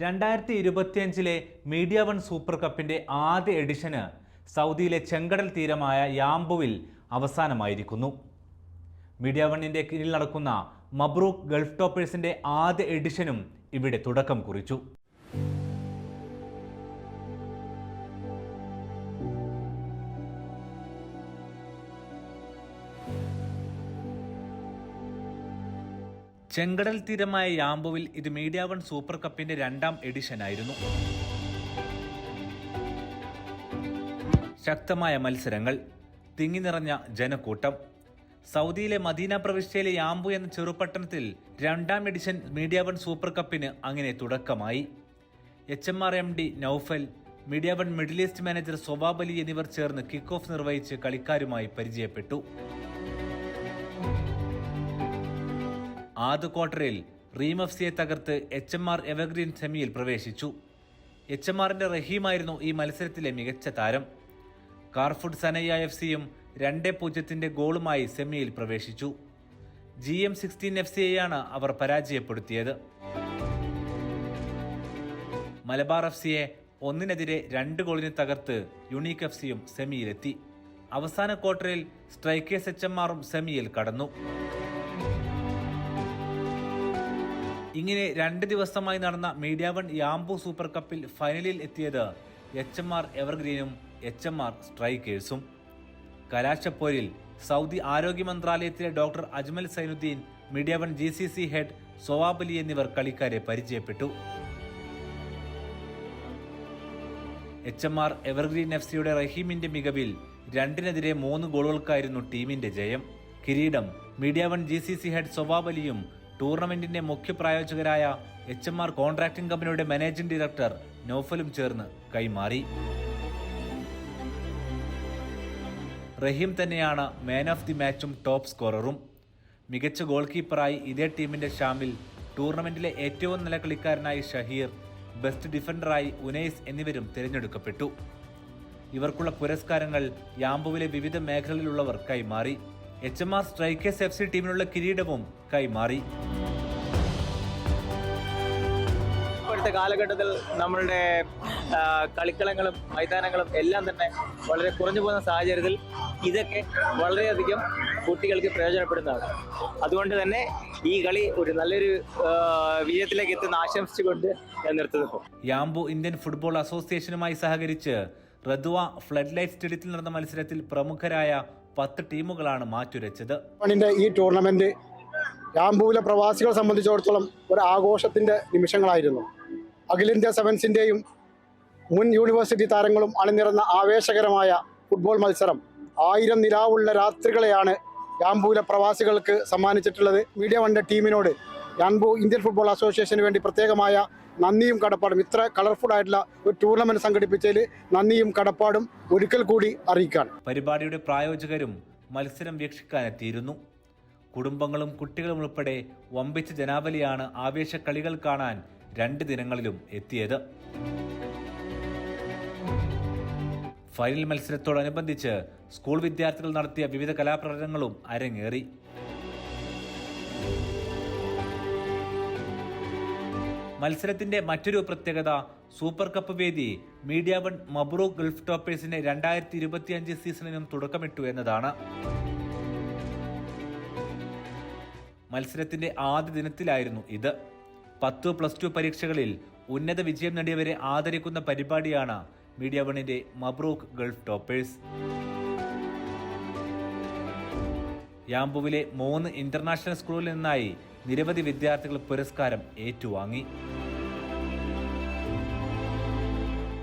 2025 media one super കപ്പിന്റെ ആദ്യ എഡിഷന് സൗദിയിലെ ചെങ്കടൽ തീരമായ യാംബുവിൽ അവസാനമായിരിക്കുന്നു. മീഡിയ വണ്ണിന്റെ കീഴിൽ നടക്കുന്ന മബ്രൂക്ക് ഗൾഫ് ടോപ്പേഴ്സിന്റെ ആദ്യ എഡിഷനും ഇവിടെ തുടക്കം കുറിച്ചു. ചെങ്കടൽ തീരമായ യാംബുവിൽ ഇത് മീഡിയ വൺ സൂപ്പർ കപ്പിന്റെ രണ്ടാം എഡിഷനായിരുന്നു. ശക്തമായ മത്സരങ്ങൾ, തിങ്ങി നിറഞ്ഞ ജനക്കൂട്ടം. സൗദിയിലെ മദീന പ്രവിശ്യയിലെ യാംബു എന്ന ചെറുപട്ടണത്തിൽ രണ്ടാം എഡിഷൻ മീഡിയ വൺ സൂപ്പർ കപ്പിന് അങ്ങനെ തുടക്കമായി. HMR MD Noufal, media one middle east manager Sowab Ali എന്നിവർ ചേർന്ന് കിക്ക് ഓഫ് നിർവഹിച്ച് കളിക്കാരുമായി പരിചയപ്പെട്ടു. ആദ്യ ക്വാർട്ടറിൽ റീം FCയെ തകർത്ത് HMR എവർഗ്രീൻ സെമിയിൽ പ്രവേശിച്ചു. HMRന്റെ റഹീമായിരുന്നു ഈ മത്സരത്തിലെ മികച്ച താരം. കാർഫുഡ് സനയ്യ FCയും 2-0 ഗോളുമായി സെമിയിൽ പ്രവേശിച്ചു. GM16 FCയെയാണ് അവർ പരാജയപ്പെടുത്തിയത്. മലബാർ FCയെ 1-2 ഗോളിന് തകർത്ത് യുണീക്ക് FCയും സെമിയിലെത്തി. അവസാന ക്വാർട്ടറിൽ സ്ട്രൈക്കേഴ്സ് HMRും സെമിയിൽ കടന്നു. ഇങ്ങനെ 2 ദിവസമായി നടന്ന മീഡിയ വൺ യാംബു സൂപ്പർ കപ്പിൽ ഫൈനലിൽ എത്തിയത് HMR എവർഗ്രീനും HMR സ്ട്രൈക്കേഴ്സും. കലാശപ്പോരിൽ സൗദി ആരോഗ്യ മന്ത്രാലയത്തിലെ doctor Ajmal Zainuddin, media one GCC head Sowab Ali എന്നിവർ കളിക്കാരെ പരിചയപ്പെട്ടു. HMR എവർഗ്രീൻ FCയുടെ റഹീമിന്റെ മികവിൽ 2-3 ഗോളുകൾക്കായിരുന്നു ടീമിന്റെ ജയം. കിരീടം മീഡിയ വൺ GCC ഹെഡ് സൊവാബ് അലിയും ടൂർണമെന്റിന്റെ മുഖ്യ പ്രായോജകരായ HMR കോൺട്രാക്ടിംഗ് കമ്പനിയുടെ മാനേജിംഗ് ഡയറക്ടർ നൌഫലും ചേർന്ന് കൈമാറി. റഹീം തന്നെയാണ് മാൻ ഓഫ് ദി മാച്ചും ടോപ്പ് സ്കോററും. മികച്ച ഗോൾ കീപ്പറായി ഇതേ ടീമിന്റെ ഷാമിൽ, ടൂർണമെന്റിലെ ഏറ്റവും നല്ല കളിക്കാരനായി ഷഹീർ, ബെസ്റ്റ് ഡിഫൻഡറായി ഉനൈസ് എന്നിവരും തിരഞ്ഞെടുക്കപ്പെട്ടു. ഇവർക്കുള്ള പുരസ്കാരങ്ങൾ യാംബുവിലെ വിവിധ മേഖലകളിലുള്ളവർ കൈമാറി. HMR സ്ട്രൈക്കേഴ്സ് FC ടീമിനുള്ള കിരീടവും കൈമാറി. ഇപ്പോഴത്തെ കാലഘട്ടത്തിൽ നമ്മളുടെ കളിക്കളങ്ങളും മൈതാനങ്ങളും എല്ലാം തന്നെ വളരെ കുറഞ്ഞു പോകുന്ന സാഹചര്യത്തിൽ ഇതൊക്കെ വളരെയധികം കുട്ടികൾക്ക് പ്രയോജനപ്പെടുന്നതാണ്. അതുകൊണ്ട് തന്നെ ഈ കളി ഒരു നല്ലൊരു വിജയത്തിലേക്ക് എത്തുന്ന ആശംസിച്ചുകൊണ്ട് ഞാൻ നിർത്തുന്നു. യാംബു ഇന്ത്യൻ ഫുട്ബോൾ അസോസിയേഷനുമായി സഹകരിച്ച് റദ്വ ഫ്ലഡ് ലൈറ്റ് സ്റ്റേഡിയത്തിൽ നടന്ന മത്സരത്തിൽ പ്രമുഖരായ 10 ടീമുകളാണ് മാറ്റുരച്ചത്. ഈ ടൂർണമെന്റ് യാംബുവിലെ പ്രവാസികളെ സംബന്ധിച്ചിടത്തോളം ഒരു ആഘോഷത്തിന്റെ നിമിഷങ്ങളായിരുന്നു. അഖിലേന്ത്യാ സെവൻസിന്റെയും മുൻ യൂണിവേഴ്സിറ്റി താരങ്ങളും അണിനിരന്ന ആവേശകരമായ ഫുട്ബോൾ മത്സരം 1000 നിലാവുള്ള രാത്രികളെയാണ് യാംബുവിലെ പ്രവാസികൾക്ക് സമ്മാനിച്ചിട്ടുള്ളത്. മീഡിയ വണ്ണിന്റെ ടീമിനോട് യാംബു ഇന്ത്യൻ ഫുട്ബോൾ അസോസിയേഷന് വേണ്ടി പ്രത്യേകമായ നന്ദിയും കടപ്പാടും, ഇത്ര കളർഫുൾ ആയിട്ടുള്ള ഒരു ടൂർണമെന്റ് സംഘടിപ്പിച്ചതിൽ നന്ദിയും കടപ്പാടും ഒരിക്കൽ കൂടി അറിയിക്കാൻ. പരിപാടിയുടെ പ്രായോജകരും മത്സരം വീക്ഷിക്കാനെത്തിയിരുന്നു. കുടുംബങ്ങളും കുട്ടികളും ഉൾപ്പെടെ വമ്പിച്ച ജനാവലിയാണ് ആവേശ കളികൾ കാണാൻ 2 ദിനങ്ങളിലും എത്തിയത്. ഫൈനൽ മത്സരത്തോടനുബന്ധിച്ച് സ്കൂൾ വിദ്യാർത്ഥികൾ നടത്തിയ വിവിധ കലാപ്രകടനങ്ങളും അരങ്ങേറി. മത്സരത്തിന്റെ മറ്റൊരു പ്രത്യേകത സൂപ്പർ കപ്പ് വേദി മീഡിയ വൺ മബ്രൂക്ക് ഗൾഫ് ടോപ്പേഴ്സിന്റെ 2025 സീസണിനും തുടക്കമിട്ടു എന്നതാണ്. മത്സരത്തിന്റെ ആദ്യ ദിനത്തിലായിരുന്നു ഇത്. 10+2 പരീക്ഷകളിൽ ഉന്നത വിജയം നേടിയവരെ ആദരിക്കുന്ന പരിപാടിയാണ് മീഡിയ വണ്ണിന്റെ മബ്രൂക്ക് ഗൾഫ് ടോപ്പേഴ്സ്. യാംബുവിലെ 3 ഇന്റർനാഷണൽ സ്കൂളിൽ നിന്നായി നിരവധി വിദ്യാർത്ഥികൾ പുരസ്കാരം ഏറ്റുവാങ്ങി.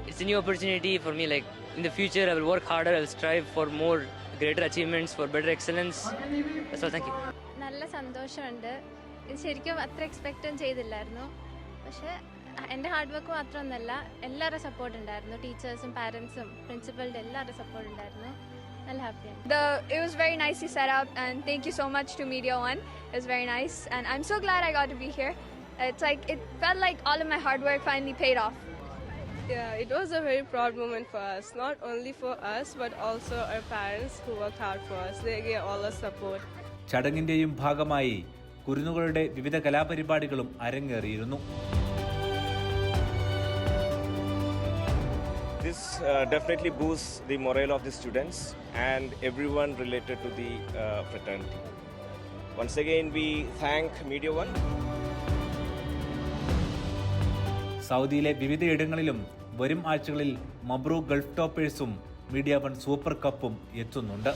It's a new opportunity for me. Like in the future, I will work harder. I will strive for more greater achievements, for better excellence. That's all. Thank you. നല്ല സന്തോഷമുണ്ട്. ഇത് ശരിക്കും അത്ര എക്സ്പെക്റ്റും ചെയ്തില്ലായിരുന്നു. പക്ഷേ എൻ്റെ ഹാർഡ് വർക്ക് മാത്രമൊന്നുമല്ല, എല്ലാവരുടെ സപ്പോർട്ട് ഉണ്ടായിരുന്നു. ടീച്ചേഴ്സും പാരൻസും പ്രിൻസിപ്പലിൻ്റെ എല്ലാവരുടെ സപ്പോർട്ട് ഉണ്ടായിരുന്നു. നല്ല ഹാപ്പിയാണ്. It was very nicely set up, and thank you so much to Media One. It was very nice, and I'm so glad I got to be here. It felt like all of my hard work finally paid off. Yeah, it was a very proud moment for us, not only for us but also our parents who worked hard for us. They gave all us support. ചടങ്ങിന്റെയും ഭാഗമായി കുരുന്നുകളുടെ വിവിധ കലാപരിപാടികളും അരങ്ങേറിയിരുന്നു. This definitely boosts the morale of the students and everyone related to the fraternity. Once again, we thank Media One. സൗദിയിലെ വിവിധയിടങ്ങളിലും വരും ആഴ്ചകളിൽ മബ്രൂക്ക് Gulf ടോപ്പേഴ്സും media one super കപ്പും എത്തുന്നുണ്ട്.